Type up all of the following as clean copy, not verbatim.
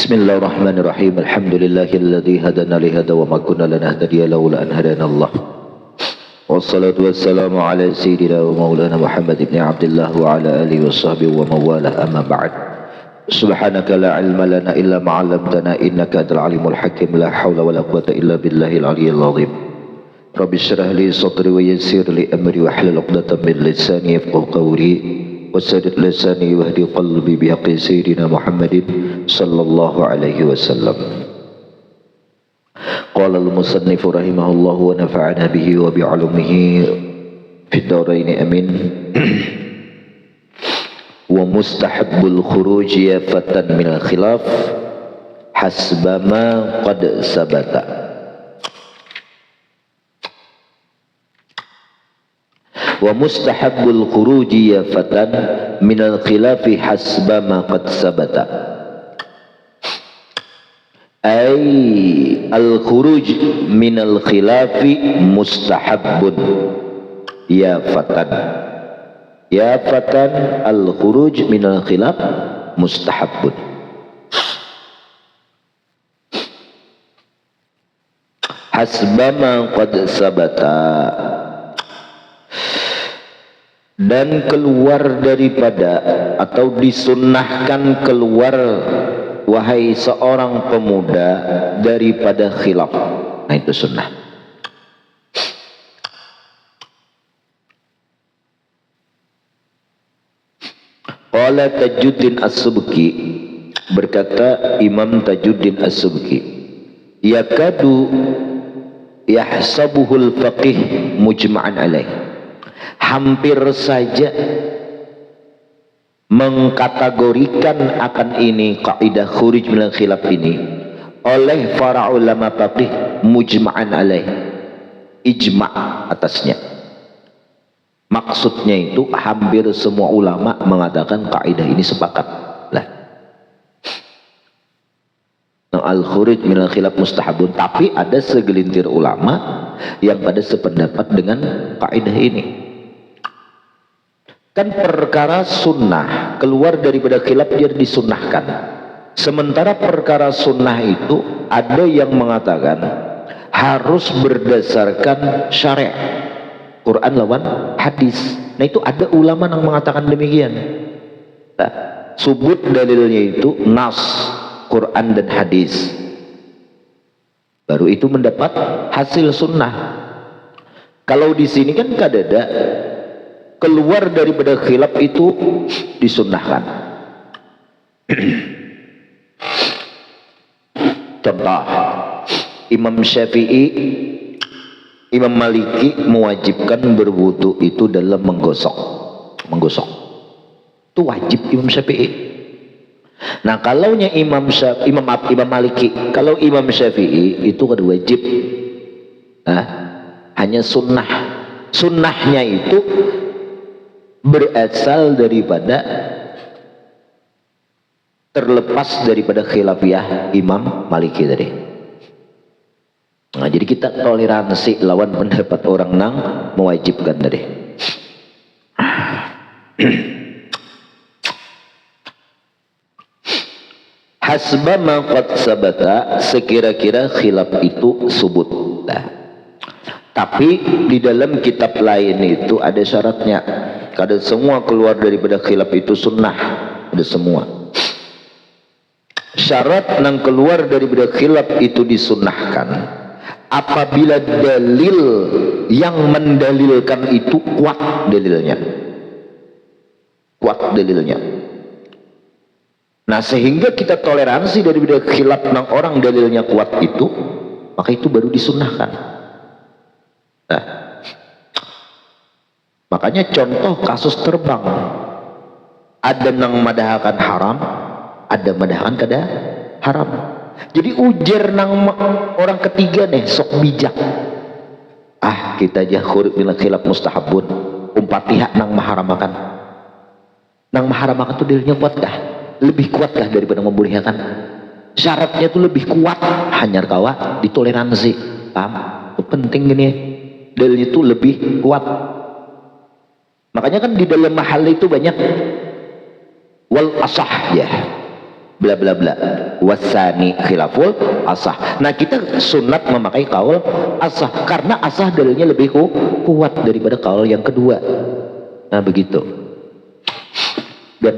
Bismillahirrahmanirrahim. Alhamdulillahilladzi hadana li hada wa ma kunna lanahtadiya laula an hadana Allah. Wassalatu wassalamu ala sayyidina wa maulana Muhammad ibn Abdullah wa ala alihi wa sahbihi wa mawalah, amma ba'd. Subhanaka la ilma lana illa ma 'allamtana innaka antal alimul hakim. La haula wa la quwwata illa billahil aliyyil azim. Rabbi shrah li sadri wa yassir li amri wa hlul 'uqdatam min lisani yafqahu qawli. Wasadid lisani wahdi qalbi bihaqqi sayyidina Muhammadin sallallahu alaihi wasallam. Qala al-musannif rahimahullahu wa nafa'ana bihi wa bi'ulumihi fid dharain amin. Wa mustahabbul khuruj ya fatan min al-khilaf hasba ma qad sabata. Wa mustahabbul khuruji ya fatan minal khilafi hasba ma qad sabata. Ay al khuruj minal khilafi mustahabbun ya fatan. Ya fatan al khuruj minal khilaf mustahabbun. Hasba ma qad sabata. Dan keluar daripada atau disunnahkan keluar wahai seorang pemuda daripada khilaf. Nah itu sunnah. Qala Tajuddin As-Subki, berkata Imam Tajuddin As-Subki, yakadu yahsabuhul faqih mujma'an alaih. Hampir saja mengkategorikan akan ini kaidah khuruj minal khilaf ini oleh para ulama faqih mujma'an alaih, ijma' atasnya. Maksudnya itu hampir semua ulama mengatakan kaidah ini sepakat lah. Nah, al khuruj minal khilaf mustahabun, tapi ada segelintir ulama yang pada sependapat dengan kaidah ini. Kan perkara sunnah keluar daripada khilaf dia disunnahkan. Sementara perkara sunnah itu ada yang mengatakan harus berdasarkan syariat, Quran lawan hadis. Nah itu ada ulama yang mengatakan demikian. Nah, subut dalilnya itu nas Quran dan hadis. Baru itu mendapat hasil sunnah. Kalau di sini kan kadada keluar daripada khilaf itu disunnahkan. Contoh, Imam Syafi'i, Imam Maliki mewajibkan berwudu itu dalam menggosok. Itu wajib Imam Syafi'i. Nah, kalaunya Imam Maliki, kalau Imam Syafi'i itu kan wajib. Nah, hanya sunnah. Sunnahnya itu berasal daripada terlepas daripada khilafiyah Imam Maliki tadi. Nah, jadi kita toleransi lawan pendapat orang nang mewajibkan tadi. Hasba ma qad sabata, sekira-kira khilaf itu subut. Nah, tapi di dalam kitab lain itu ada syaratnya. Kada semua keluar daripada khilaf itu sunnah. Ada semua. Syarat yang keluar daripada khilaf itu disunnahkan apabila dalil yang mendalilkan itu kuat dalilnya. Kuat dalilnya. Nah sehingga kita toleransi daripada khilaf yang orang dalilnya kuat itu, maka itu baru disunnahkan. Nah, makanya contoh kasus terbang, ada yang madahakan haram, ada madahakan kada haram. Jadi ujar nang orang ketiga nih sok bijak. Ah kita aja khuruj minal khilaf mustahabun, umpatiha nang maharamakan. Nang maharamakan itu dalilnya kuat kah? Lebih kuat kah daripada membolehkan? Syaratnya itu lebih kuat, hanya kawa ditoleransi. Paham? Itu penting gini. Dalilnya itu lebih kuat. Makanya kan di dalam mahal itu banyak wal asah ya. bla bla bla. Wasani khilaful asah. Nah kita sunat memakai kaul asah karena asah dalilnya lebih kuat daripada kaul yang kedua. Nah begitu. Dan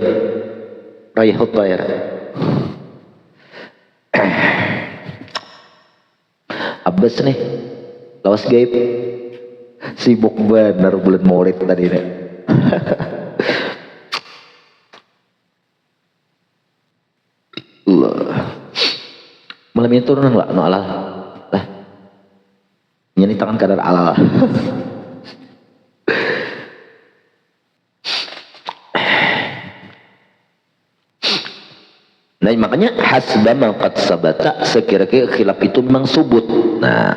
rayahut tayar. Abbas nih lawas gaib sibuk bener bulan Maulid tadi nih. Malam ini turunan nggak no alal lah ini tangan kadar alal. Nah makanya hasba maqad sabata sekira-kira khilaf itu memang subut. Nah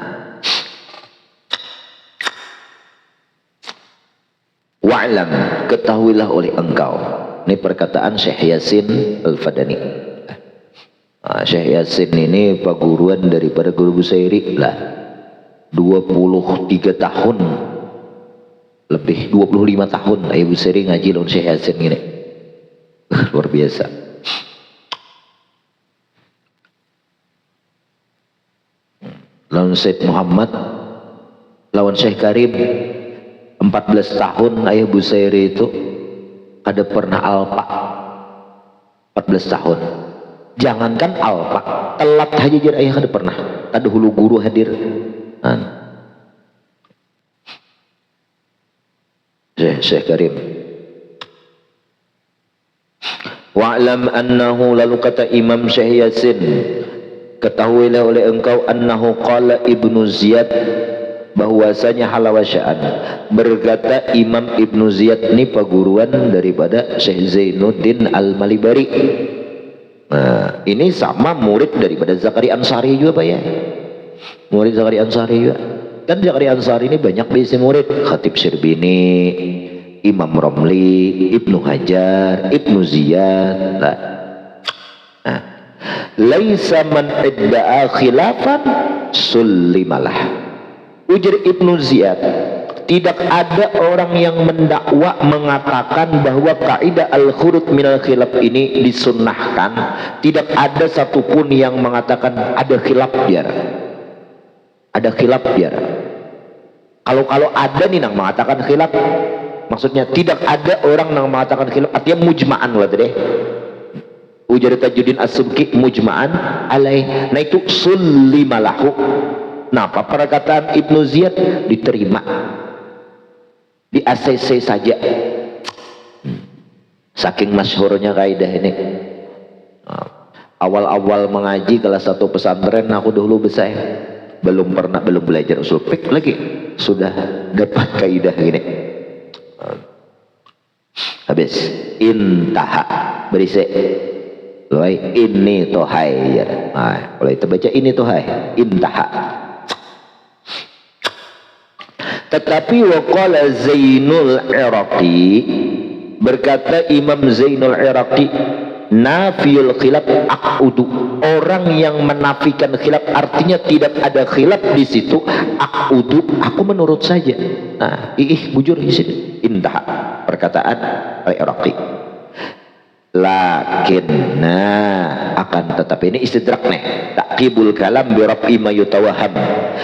wa'lam ketahuilah oleh engkau, ini perkataan Syekh Yasin Al-Fadani. Nah, Syekh Yasin ini paguruan daripada Guru Busairi lah 23 tahun lebih 25 tahun Ibu Busairi ngaji lawan Syekh Yasin ini. Luar biasa. Lawan Syekh Muhammad lawan Syekh Karim 14 tahun Ayah Busairi itu ada pernah alpa 14 tahun. Jangankan alpa telat haji jar ayah ada pernah ada hulu guru hadir. Syekh Karim wa'lam annahu lalu kata Imam Syekh Yasin ketahuilah oleh engkau annahu qala Ibnu Ziyad bahwasanya halawasya'an berkata Imam Ibnu Ziyad ini paguruan daripada Syekh Zainuddin Al-Malibari. Nah ini sama murid daripada Zakaria Ansari juga Pak ya, murid Zakaria Ansari juga kan. Zakaria Ansari ini banyak bisi murid, Khatib Sirbini, Imam Romli, Ibnu Hajar, Ibnu Ziyad lah. Nah laisa man idda'a khilafan sullimalah. Ujar Ibnu Ziyad, tidak ada orang yang mendakwa mengatakan bahwa kaidah al-khurut minal khilaf ini disunnahkan. Tidak ada satupun yang mengatakan ada khilaf biar. Ada khilaf biar. Kalau ada nih yang mengatakan khilaf, maksudnya tidak ada orang yang mengatakan khilaf, artinya mujma'an lah deh. Ujar Tajuddin As-Subki mujma'an alaih. Nah itu sullimalahu. Nah apa perkataan Ibnu Ziyad diterima di ACC saja. Saking masyhurnya kaidah ini. Awal-awal mengaji kelas 1 pesantren aku dulu besar belum belajar usul fiqh lagi sudah dapat kaidah gini. Habis intaha berisik ini tohai. Nah, kalau itu baca ini tohai intaha. Tetapi waqala Zainul Iraqi berkata Imam Zainul Iraqi nafiyul khilaf aqudu, orang yang menafikan khilaf artinya tidak ada khilaf di situ. Aqudu aku menurut saja. Nah bujur di sini indah perkataan Al-Iraqi. Lakin akan tetapi ini istidrak nih taqibul kalam bi rafi ma yutawaham.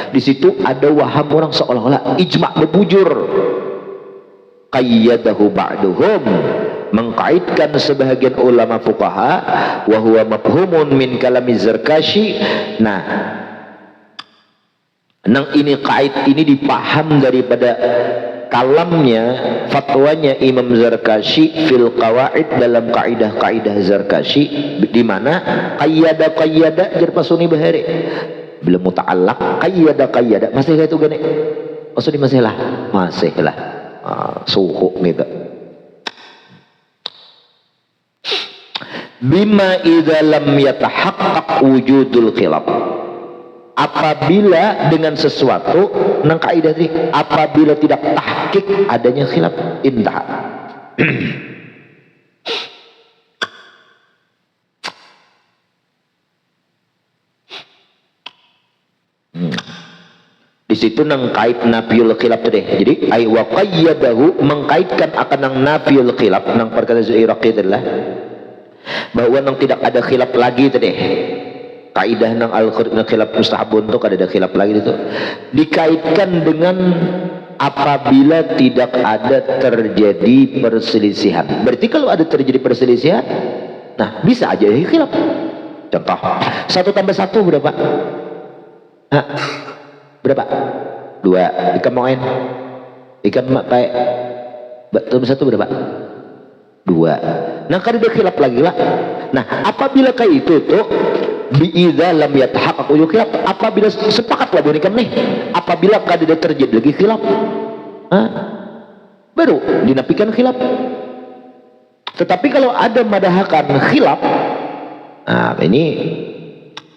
Di situ ada waham orang seolah-olah ijma' berbujur. Qayyadahu ba'duhum mengkaitkan sebahagian ulama fuqaha wa huwa mafhumun min kalami Zarkashi. Nah nang ini kait ini dipaham daripada kalamnya fatwanya Imam Zarkashi fil qawaid dalam kaidah-kaidah Zarkashi di mana qayyada jar pasuni bahari belum muta'allaq qayyada masih kayak itu gini maksudnya masih lah suhu gitu. Bima idza lam yatahaqqaq wujudul khilaf, apabila dengan sesuatu nang kaidah tadi apabila tidak tahqiq adanya khilaf intah. Di situ nang kait nafiyul khilaf tadi. Jadi ay wa qayyadahu mengkaitkan akan nang nafiyul khilaf nang perkataan Iraqi adalah bahwa nang tidak ada khilaf lagi tadi kaidah nang khilaf mustahabun tuh kada ada khilaf lagi itu dikaitkan dengan apabila tidak ada terjadi perselisihan. Berarti kalau ada terjadi perselisihan, nah bisa aja khilaf. Contoh 1 tambah 1 berapa? Hah? Berapa? 2. Ikan main ikan pakai tambah 1 berapa? 2. Nah kan ada khilaf lagi lah. Nah apabila kayak itu tuh biidza lam yatahaqqaq khilaf, apabila sepakat lah berikan nih, apabila kada terjadi lagi khilaf, baru dinafikan khilaf. Tetapi kalau ada madahakan khilaf, nah ini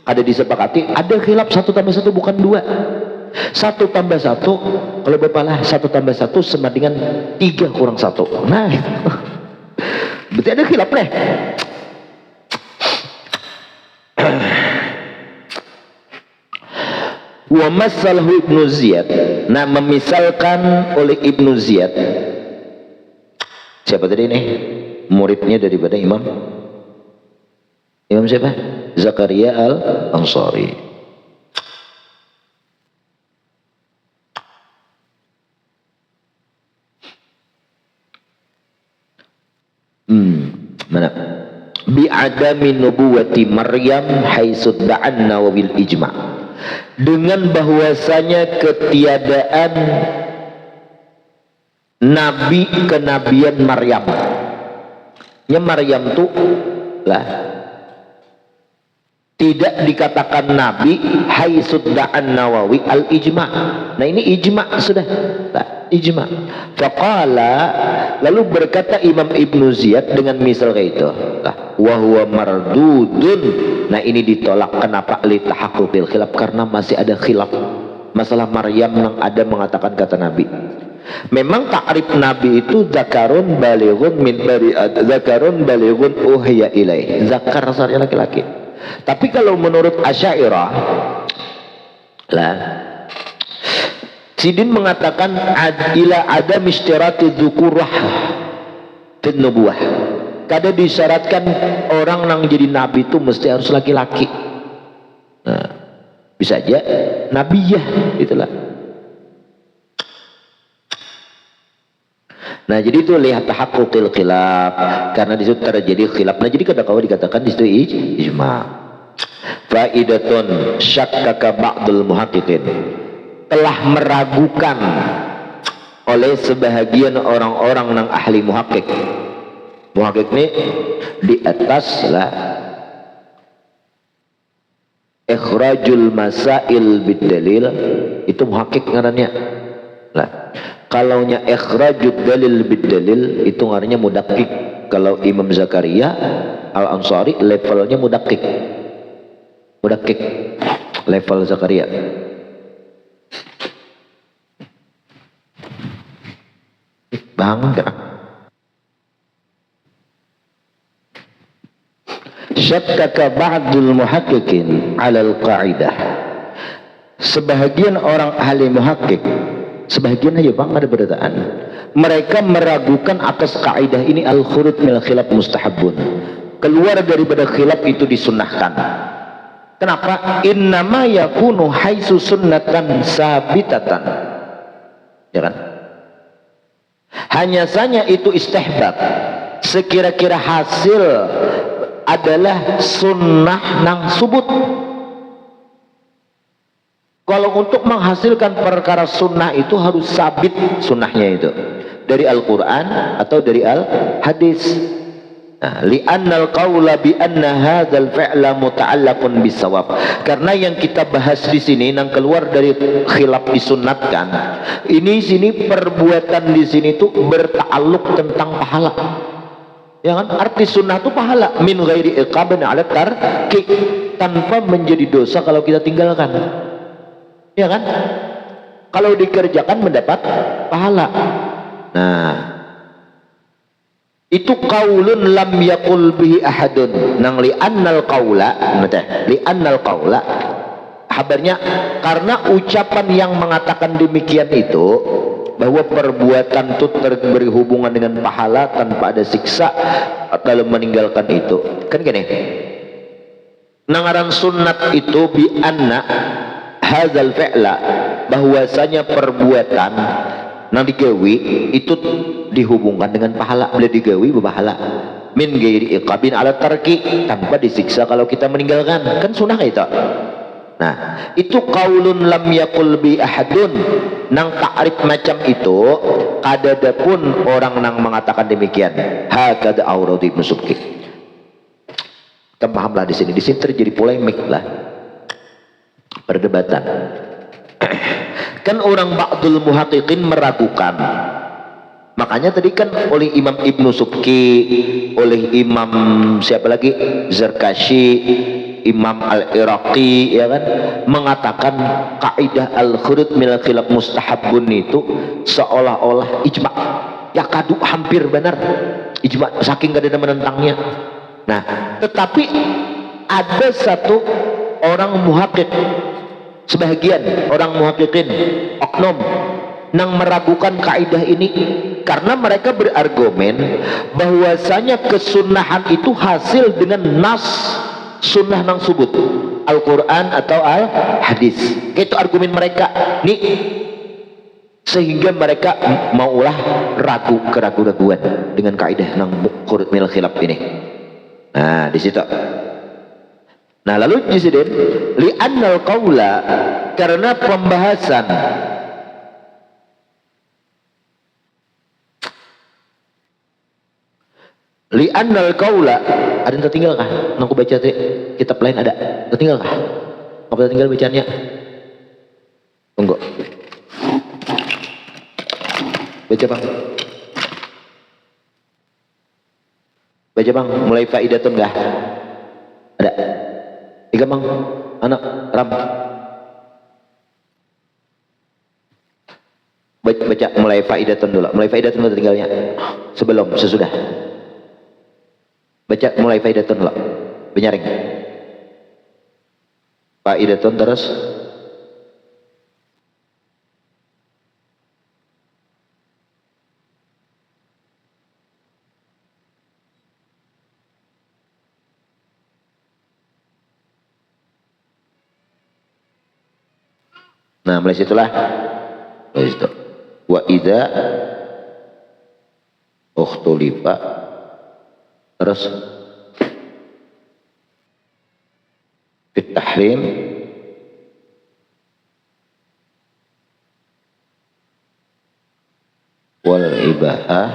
ada disepakati ada khilaf 1 tambah 1 bukan 2, 1 tambah 1 kalau bapalah 1 tambah 1 sama dengan 3 kurang 1. Nah berarti ada khilaf nih. Wa masalahu Ibnu Ziyad, nah memisalkan oleh Ibnu Ziyad. Siapa tadi nih? Muridnya daripada Imam siapa? Zakaria Al-Ansari. Mana? Bi'adami nubuwati Maryam haitsu da'an Nawawi ijma', dengan bahwasanya ketiadaan nabi kenabian Maryam. Maryam tuh lah tidak dikatakan nabi haitsu da'an Nawawi al-ijma'. Nah ini ijma' sudah. Nah, ijma'. Faqala, lalu berkata Imam Ibnu Ziyad dengan misal kayak itu. Lah, wa huwa mardudun. Nah ini ditolak. Kenapa? Li tahaqquqil khilaf, karena masih ada khilaf. Masalah Maryam yang ada mengatakan kata nabi. Memang takrif nabi itu zakarun balighun min bari'at, zakarun balighun uhiya ilaih. Zakar asalnya laki-laki. Tapi kalau menurut Asy'ariyah lah, Sidin mengatakan ila adam istirati dzukurah fil nubuwah. Kada disyaratkan orang yang jadi nabi itu mesti harus laki-laki. Nah, bisa aja nabiyah itulah. Nah jadi itu lihat tahaqquqil khilaf, karena di situ terjadi khilaf. Nah jadi kada kau dikatakan di situ ijma'. Faidatun syakkaka ba'dul muhaqqiqin, telah meragukan oleh sebahagian orang-orang yang ahli muhaqqiq. Muhaqqiq ini di atas lah ikhrajul masail bidalil, itu muhaqqiq ngarannya lah. Kalau nya ikhrajud dalil bidalil itu ngarannya mudakkik. Kalau Imam Zakaria Al-Ansari levelnya mudakkik. Mudakkik level Zakaria. Bangun kan? Syakkaka ba'dul muhaqqiqin 'alal qa'idah. Sebahagian orang ahli muhaqqiq, sebagian aja bang ada berdaan, mereka meragukan atas kaidah ini, al-khuruj minal khilaf mustahabun, keluar daripada khilaf itu disunnahkan. Kenapa? Innama yakunu haitsu sunnatan sabitatan, ya kan? Hanya saja itu istihbab, sekira-kira hasil adalah sunnah nang subut. Kalau untuk menghasilkan perkara sunnah itu harus sabit sunnahnya itu dari Al-Quran atau dari Al-Hadis. Nah, li'annal qawla bi anna hadzal fi'la muta'allaqun bisawab, karena yang kita bahas di sini yang keluar dari khilaf disunatkan ini sini, perbuatan di sini tuh berta'alluq tentang pahala, ya kan? Arti sunnah itu pahala, min ghairi iqaban 'ala tarki, tanpa menjadi dosa kalau kita tinggalkan, ya kan? Kalau dikerjakan mendapat pahala. Nah itu qaulun lam yaqul bihi ahadun, nang li annal qaula, li annal qaula kabarnya, karena ucapan yang mengatakan demikian itu bahwa perbuatan itu beri hubungan dengan pahala tanpa ada siksa dalam meninggalkan itu. Kan gini, nangaran sunnat itu bi anna hadzal fi'la, bahwasanya perbuatan nang digawi itu dihubungkan dengan pahala, bila digawi berpahala, min ghairi iqabin ala tarki, tanpa disiksa kalau kita meninggalkan. Kan sunnah itu. Nah, itu qaulun lam yakul bi ahadun, nang takrif macam itu kadada pun orang nang mengatakan demikian. Hakada Aurad Ibnu Subki. Kita pahamlah di sini terjadi polemik lah, perdebatan. Kan orang ba'dul muhaqqiqin meragukan. Makanya tadi kan oleh Imam Ibnu Subki, oleh Imam siapa lagi, Zarkashi, Imam Al-Iraqi, ya kan, mengatakan kaidah al-khuruj minal khilaf mustahabun itu seolah-olah ijma. Ya kadu hampir benar ijma, saking gak ada menentangnya. Nah, tetapi ada satu orang muhaqqiq, sebagian orang muhaqqiqin oknum nang meragukan kaidah ini, karena mereka berargumen bahwasanya kesunahan itu hasil dengan nas sunnah nang subut Al-Quran atau Al-Hadis. Itu argumen mereka nih, sehingga mereka maulah ragu keraguan dengan kaidah nang khurut mil khilaf ini. Nah di situ. Nah lalu disini li annal qaula, karena pembahasan li annal qaula, ada yang tertinggal kah? Aku baca kitab lain ada tertinggal kah? Apa tertinggal bacaannya? Tunggu, baca bang, baca bang, mulai faidatun enggak? Ada tiga bang, anak ram, baca mulai faidatun dulu, mulai faidatun tertinggalnya sebelum sesudah. Baca mulai faidatun lah, benyaring faidatun terus nah mulai situlah, mulai situ. Wa idza ukhtulifa terus fit tahrim wal ibahah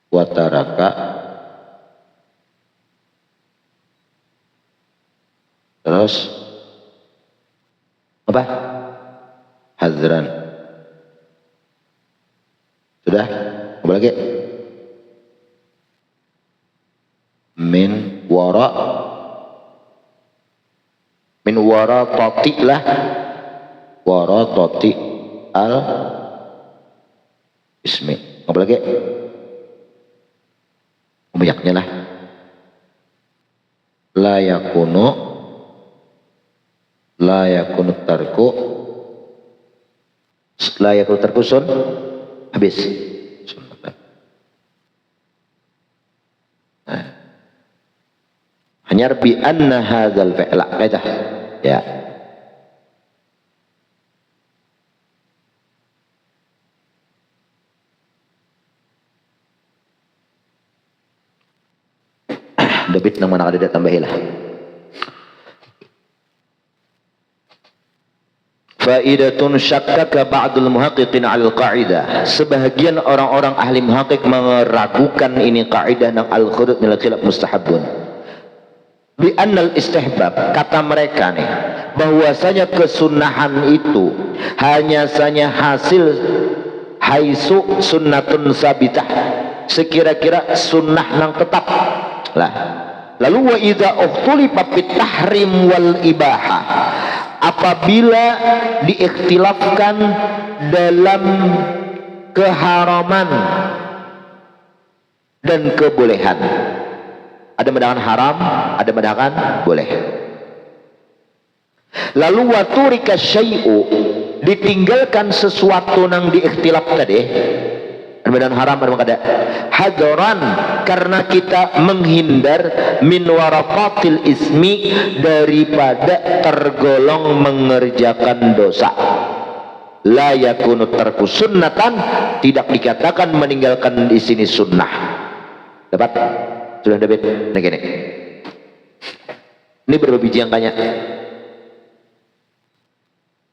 wa taraka, terus apa, hadran, sudah. Apa lagi? Min wara tati lah, wara tati al ismi. Apa lagi? Banyaknya lah. La yakunu tarku sun, habis. Nah. Hanya bi anna hadzal fi'la kaidah ya. Debit nang mana ada tambahilah. Faidatun syakkaka ba'dul muhaqqiqin 'alal qa'idah. Sebahagian orang-orang ahli muhaqqiq meragukan ini kaidah nang al-khuruj minal khilaf mustahabun. Bi annal istihbab, kata mereka nih, bahwasanya kesunahan itu hanya saja hasil haisu sunnatun sabitah, sekira-kira sunnah nang tetap lah. Lalu wa idza ukhtulifa fit tahrim wal ibahah, apabila diikhtilafkan dalam keharaman dan kebolehan, ada mendakan haram, ada mendakan boleh. Lalu waturika syai'u, ditinggalkan sesuatu nang diikhtilaf tadi, dan haram ada hadaran, karena kita menghindar min warafatil ismi, daripada tergolong mengerjakan dosa. La yakunu tarku sunnatan, tidak dikatakan meninggalkan di sini sunnah. Dapat? Sudah dapat? Nah gini. Ini berapa biji angkanya?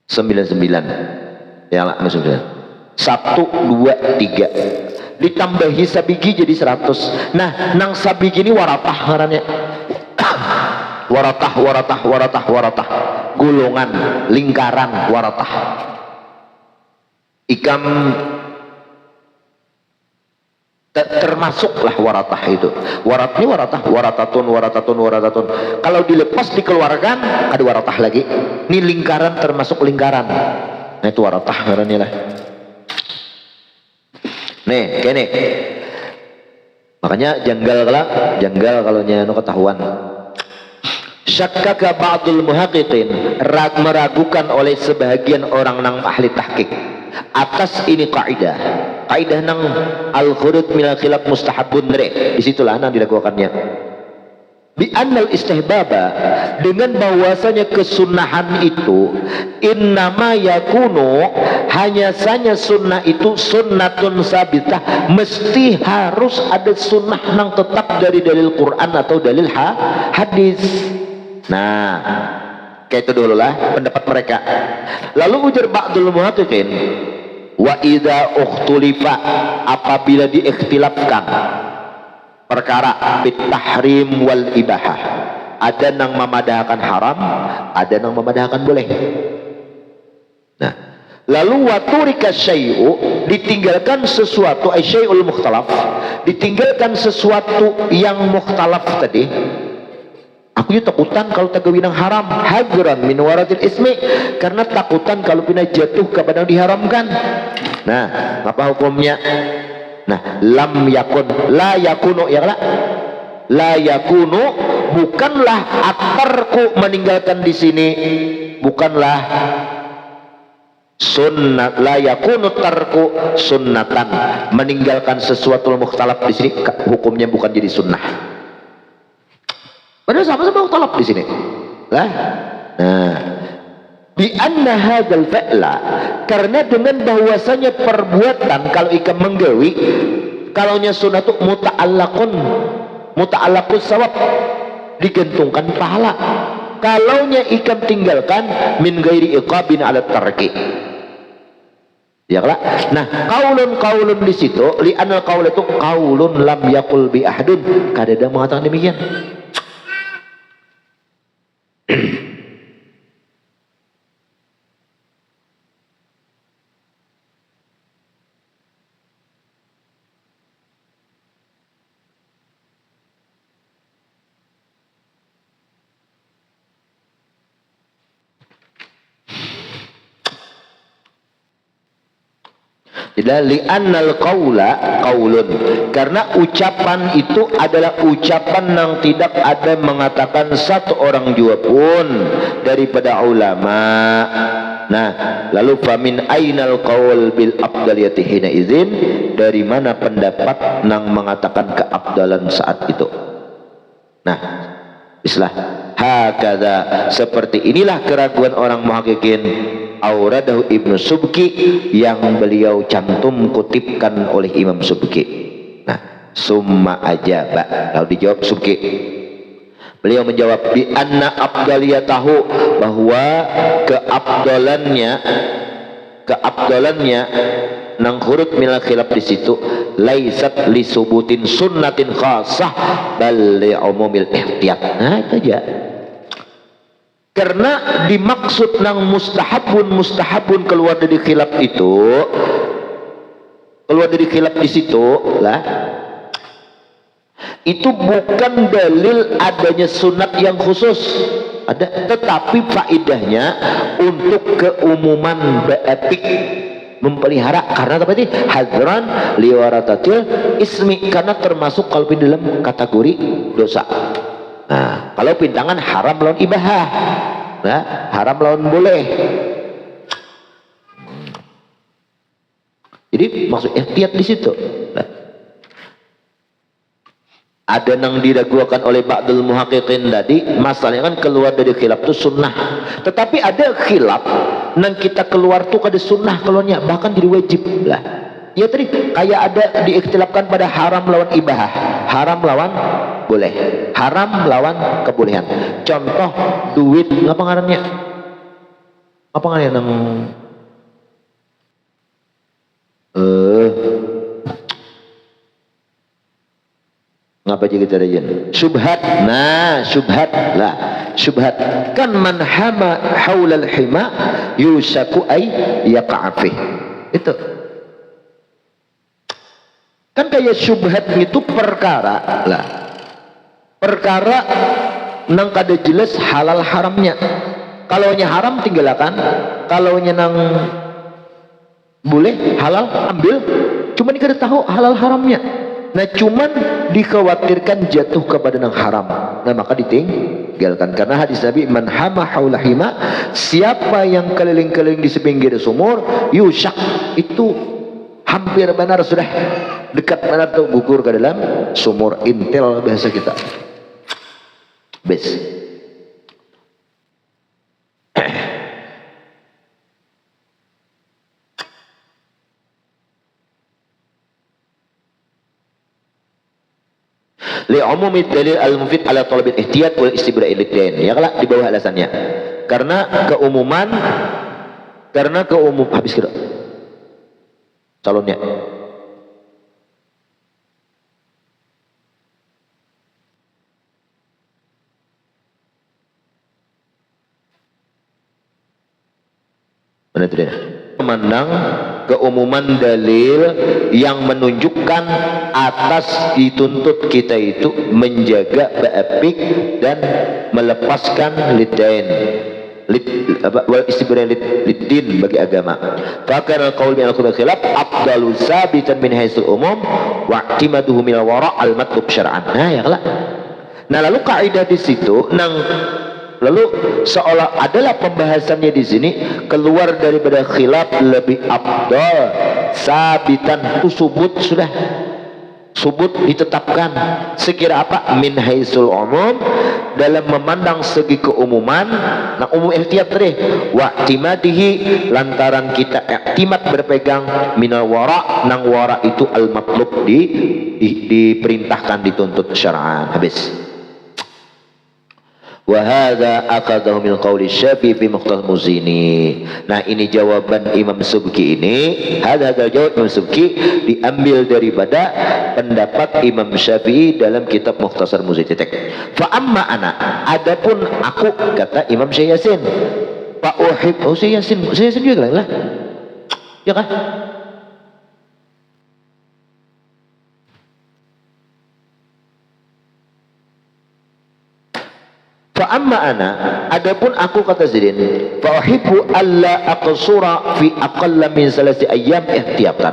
99. Ya lah, 99. 1, 2, 3. Ditambahi sabigi jadi 100. Nah, nang sabigi ini waratah ngarannya. waratah. Gulungan, lingkaran waratah. Ikam termasuklah waratah itu. Warat ini waratatun. Kalau dilepas dikeluarkan ada waratah lagi. Ini lingkaran termasuk lingkaran. Nah itu waratah ngarannya lah. Nih, kene. Makanya janggal kalau nyano ketahuan. Syakkaka ba'dul muhaqqiqin, meragukan oleh sebahagian orang nang ahli tahqiq atas ini kaidah nang al-khuruj minal khilaf mustahabun re, disitulah nang dilakukannya bi annal istihbaba, dengan bahwasanya kesunahan itu innama yakunu, hanya saja sunnah itu sunnatun sabitah, mesti harus ada sunnah nang tetap dari dalil Quran atau dalil hadis. Nah kayak itu dulu lah pendapat mereka. Lalu ujar ba'dul muhaqqiqin, wa idza ukhtulifa, apabila diikhtilafkan perkara bitahrim wal ibahah, ada nang memadahkan haram, ada nang memadahkan boleh. Nah lalu waturika syai'u, ditinggalkan sesuatu, syai'ul mukhtalaf, ditinggalkan sesuatu yang mukhtalaf tadi. Aku juga takutan kalau tagawinang haram, hadran min waratil ismi, karena takutan kalau pindah jatuh kepada yang diharamkan. Nah apa hukumnya? Nah lam yakun, la yakunu, ya lah, la yakunu, bukanlah atarku, meninggalkan di sini bukanlah sunnat, la yakunu tarku sunnatan, meninggalkan sesuatu mukhtalaf di sini hukumnya bukan jadi sunnah. Padahal sama-sama mukhtalaf di sini. Lah. Nah, bi anna hadzal fa'la, karena dengan bahwasanya perbuatan kalau ikam menggawi, kalaunya sunnah itu muta'allaqus sawab, digantungkan pahala. Kalaunya ikam tinggalkan min ghairi iqabin ala tarki. Ya lah. Nah, qaulun di situ, li anal qaul itu qaulun lam yaqul bi ahdun, kadang mengatakan demikian. Jadi li'annal qaula qaulun, karena ucapan itu adalah ucapan yang tidak ada mengatakan satu orang jua pun daripada ulama. Nah lalu famin ainal qaul bil afdaliyati hina izin, dari mana pendapat nang mengatakan keabdalan saat itu. Nah islah hakadha, seperti inilah keraguan orang muhaqqiqin. Auradahu Ibnu Subki, yang beliau cantum kutipkan oleh Imam Subki. Nah summa ajaba, lalu dijawab Subki, beliau menjawab bi anna afdaliyatahu, bahwa keabdalannya nang huruf minal khilaf di situ laisat li subutin sunnatin khasah bal li umumil ihtiyat. Nah itu aja. Karena dimaksud nang mustahabun keluar dari khilaf itu, keluar dari khilaf di situ lah, itu bukan dalil adanya sunat yang khusus ada, tetapi faidahnya untuk keumuman beetik, memelihara, karena apa ini hadran liwaratatil ismi, karena termasuk kalau di dalam kategori dosa. Nah kalau pintangan haram lawan ibahah. nah, haram lawan boleh. Jadi maksud ihtiyat di situ. Nah, ada yang diragukan oleh ba'dul muhaqqiqin tadi, masalahnya kan keluar dari khilaf itu sunnah. Tetapi ada khilaf nang kita keluar tuh kada sunnah keluarnya, bahkan jadi wajib lah. Ya tadi kayak ada diikhtilafkan pada haram lawan ibahah, haram lawan boleh, haram lawan kebolehan. Contoh duit ngapa ngarannya? Apa ngarannya nang ngapa aja kita rajin syubhat. Nah, syubhat lah, syubhat kan man hama haulal hima yusaku ay yaqa'afih. Itu kan kayak syubhat itu perkara lah, perkara nang kada jelas halal haramnya. Kalau nya haram tinggalkan, kalau nya nang boleh halal ambil, cuman kada tahu halal haramnya. Nah cuman dikhawatirkan jatuh kepada yang haram, nah maka ditinggalkan. Karena hadis Nabi, man hama haula hima, siapa yang keliling-keliling di sepinggir sumur, yusak, itu hampir benar sudah dekat benar tuh gugur ke dalam sumur. Intel bahasa kita bes. Li umumi dalil al-mufid ala talabil ihtiyat wal istibra'i lid-dain. Ya kalau di bawah alasannya. Karena keumuman habis kira calonnya. Mana itu dia? Memandang keumuman dalil yang menunjukkan atas dituntut kita itu menjaga ba'apik dan melepaskan lidain wal istibra lid-din bagi agama. Fakar al-qaul min al-qur'an khilaf afdalu sabitan min haitsul umum wa i'timaduhu min al-wara' al-matlub syar'an. Nah ya lah. Nah lalu kaidah di situ lalu seolah adalah pembahasannya di sini keluar daripada khilaf lebih afdal sabitan itu subut ditetapkan sekira apa min haisul umum dalam memandang segi keumuman. Nah umum ihtiyat tadi wa timadihi lantaran kita iktimat berpegang minal wara, nang wara itu al matlub diperintahkan dituntut syar'an. Habis wa hadza aqadahu min qauli Syafi'i fi Mukhtasar Muzini. Nah ini jawaban Imam Subki ini, hadza jawab Imam Subki diambil daripada pendapat Imam Syafi'i dalam kitab Mukhtasar Muzini. Fa amma ana, adapun aku, kata Imam Syekh Yasin, fa uhib, Syekh Yasin juga lah ya kan. Fa amma ana, adapun aku, kata Zidin, fa uhibbu alla aqsura fi aqalla min salasi ayyam ihtiyatan.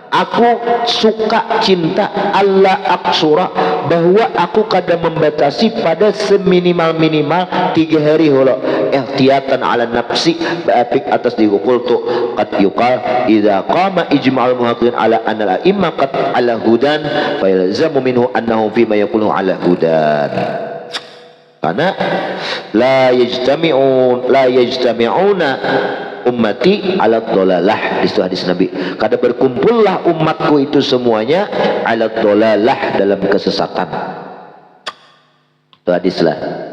Aku suka cinta alla aqsura, bahwa aku kadang membatasi pada seminimal-minimal 3 hari holo ihtiyatan ala nafsi ba'apik atas digukul tu qad yuqal idza qama ijma'ul muhaqqiqin ala anna al-a'imma qad ala hudan fa yalzamu minhu annahu fi ma yaqulu ala hudan. Karena la yajtami'una ummati ala dhalalah, itu hadis Nabi. Kada berkumpullah umatku itu semuanya ala dhalalah, dalam kesesatan. Itu hadis lah.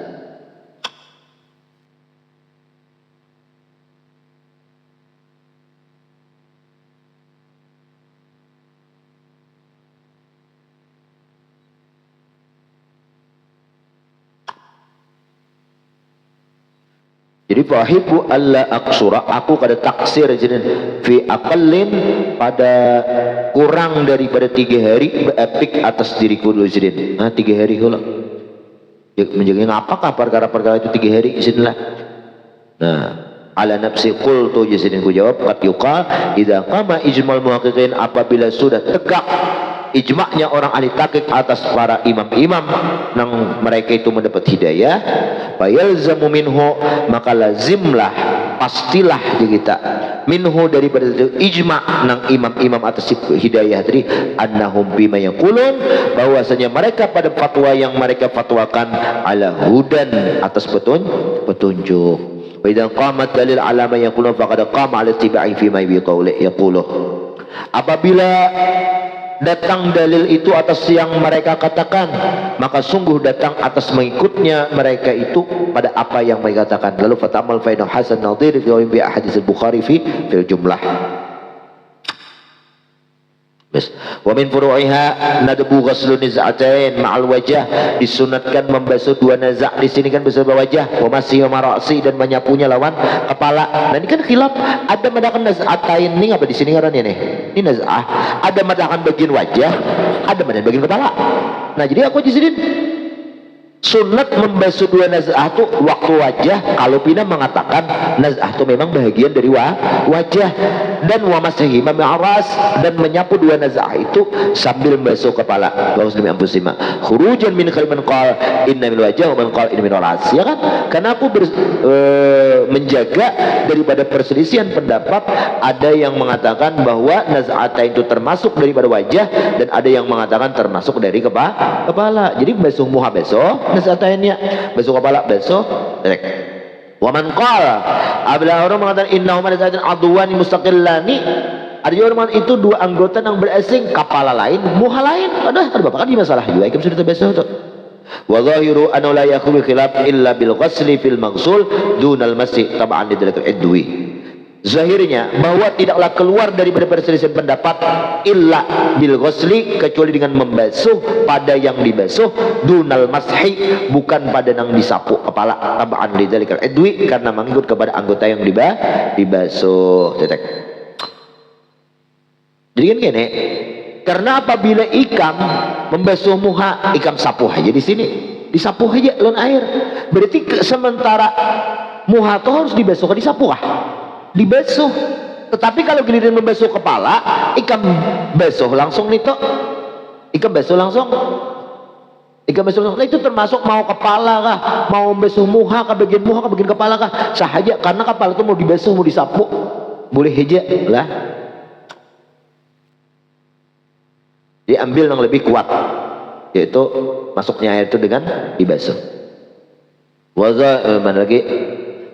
Jadi fahibu alla aqsura, aku kada taksir jadi fi aqallin, pada kurang daripada 3 hari beapik atas diriku dulu jadi. Nah 3 hari hula ya, menjaga apakah perkara-perkara itu 3 hari izinlah. Nah ala nafsi qultu jadi ku jawab qad yuqal idza qama ijmal muhaqqiqin, apabila sudah tegak ijma'nya orang ahli tahqiq atas para imam-imam nang mereka itu mendapat hidayah, fayalzamu minhu, maka lazimlah, pastilah kita minhu daripada ijma' nang imam-imam atas hidayah tadi, annahum bima yaqulun, bahwasanya mereka pada fatwa yang mereka fatwakan ala hudan, atas petunjuk. Wa idza qamat dalil ala ma yaqulun faqad qama ala ittiba'i fi ma yaqulu. Apabila datang dalil itu atas yang mereka katakan, maka sungguh datang atas mengikutnya mereka itu pada apa yang mereka katakan. Lalu fatamal fa inna hasan nadhir fi hadis al-Bukhari fil jumlah. Wa min furu'iha nadbu ghuslu niz'atain ma'al wajah, disunatkan membasuh dua nazak. Di sini kan basuh wajah, wa masih marasi, dan menyapunya lawan kepala. Nah ini kan khilaf, ada madakan naz'atain ini apa di sini ngarannya nih? Ini naz'ah, ada madakan bagian wajah, ada madakan bagian kepala. Nah jadi aku di sini sunat membasuh dua naz'ah itu waktu wajah, kalau Pina mengatakan naz'ah itu memang bahagian dari wajah, dan wa masih ma'aras, dan menyapu dua naz'ah itu sambil membasuh kepala. Wa muslim anfusima khurujan min khaliman qal inna min wajah wa man qal inna min ras, ya kan? Karena aku menjaga daripada perselisihan pendapat. Ada yang mengatakan bahwa naz'atain itu termasuk daripada wajah, dan ada yang mengatakan termasuk dari kepala. Jadi basuh muha basuh naz'atainnya, basuh kepala basuh direk. Wa man qala, apabila orang mengatakan innahu naz'atan adwani mustaqillani, ada orang itu dua anggota yang berasing, kepala lain muha lain. Ada bapak kan di masalah juga ikem sudah terbasuh tuh. Wa zahiru anna la yakhlu khilaf illa bil ghusli fil maghsul dunal masih tab'an lidalil idwi. Zahirnya bahwa tidaklah keluar daripada perselisihan pendapat illa bil ghusli, kecuali dengan membasuh pada yang dibasuh, dunal mashi, bukan pada yang disapu kepala, tab'an lidzalikal idwi, karena mengikut kepada anggota yang dibasuh. Tetek. Jadi kan gini, karena apabila ikam membasuh muha, ikam sapu aja di sini, disapu aja lawan air, berarti sementara muha itu harus dibasuh, disapu kah? Dibasuh. Tetapi kalau giliran membasuh kepala, ikam basuh langsung nih toh, ikam basuh langsung, nah, itu termasuk mau kepala kah, mau membasuh muha kah, bagian muha kah, bagian kepala kah, sahaja, karena kepala itu mau dibasuh, mau disapu, boleh aja lah. Diambil yang lebih kuat, yaitu masuknya air itu dengan dibasuh. Mana lagi?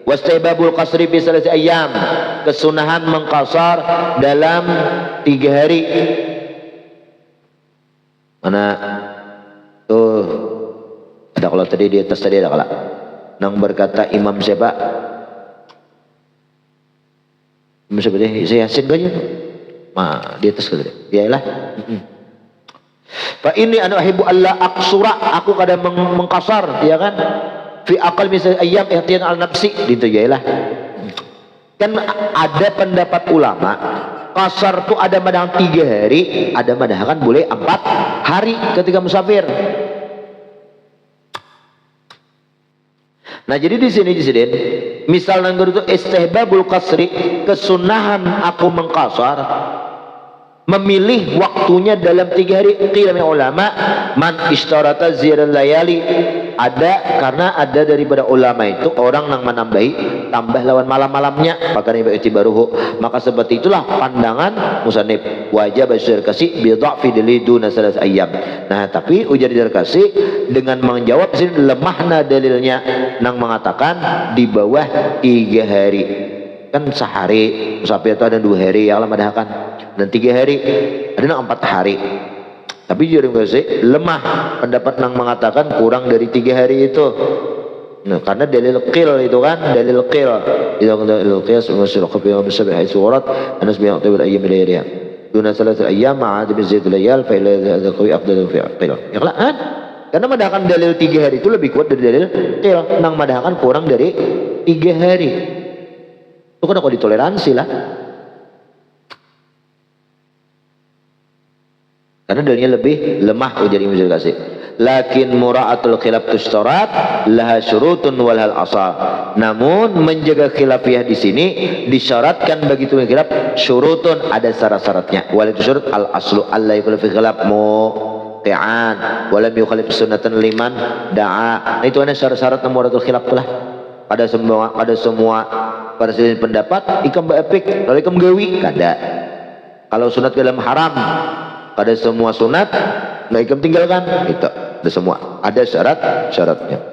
Wastihbabul qasri fi salasi ayyam, kesunahan mengqasar dalam 3 hari. Mana tuh ada, kalau tadi di atas tadi ada kalau nang berkata imam siapa? Imam siapa dia? Saya Yasin aja tuh. Nah, di atas tadi. Iyalah. Fa ini anu ahibu alla aqsura, aku kadang mengqasar, ya kan? Fi aqal misal ayyam ihtiyan al nafsi, gitu yalah. Kan ada pendapat ulama qasar tuh ada madang 3 hari, ada madang kan boleh 4 hari ketika musafir. Nah jadi di sini misal nanggur itu istihbabul qasri, kesunahan aku mengqasar, memilih waktunya dalam 3 hari. Qila min ulama man ishtarata ziyaral layali, ada karena ada daripada ulama itu orang yang menambahi tambah lawan malam-malamnya, maka baruhu, maka seperti itulah pandangan musannif wajib basyir kasih bi dha'fi daliluna salas ayyam. Nah tapi ujar kasih dengan menjawab sini lemahna dalilnya nang mengatakan di bawah 3 hari. Kan sehari musafir itu ada 2 hari yang lama kan, dan 3 hari ada yang 4 hari. Tapi jujur kasih lemah pendapat yang mengatakan kurang dari 3 hari itu. Nah, karena dalil qil itu kan, dalil qil itu dalil qiyas usul qabi wa bisabih haitsu warat anas bi yaqtul ayyam layliha duna salat ayyam ma'ad bi zaid layal fa ila qawi afdalu fi qil. Ya kan? Karena madahakan dalil 3 hari itu lebih kuat dari dalil qil nang madahakan kurang dari 3 hari. Itu kan kok ditoleransi lah. karena dalilnya lebih lemah ujar Imam Ghazali. Lakin mura'atul khilaf tushtarat laha syurutun walhal asal. Namun menjaga khilafiyah di sini disyaratkan bagi itu khilaf syurutun, ada syarat-syaratnya. Wal syurut al aslu alla yakul fi khilaf muqi'an wa lam yukhalif sunnatan liman da'a. Nah, itu ada syarat-syarat mura'atul khilaf lah. Ada semua pada sisi pendapat ikam ba'epik kalau ikam gawi kada. Kalau sunat dalam haram kada semua sunat nah ikam tinggalkan, itu ada semua, ada syarat-syaratnya.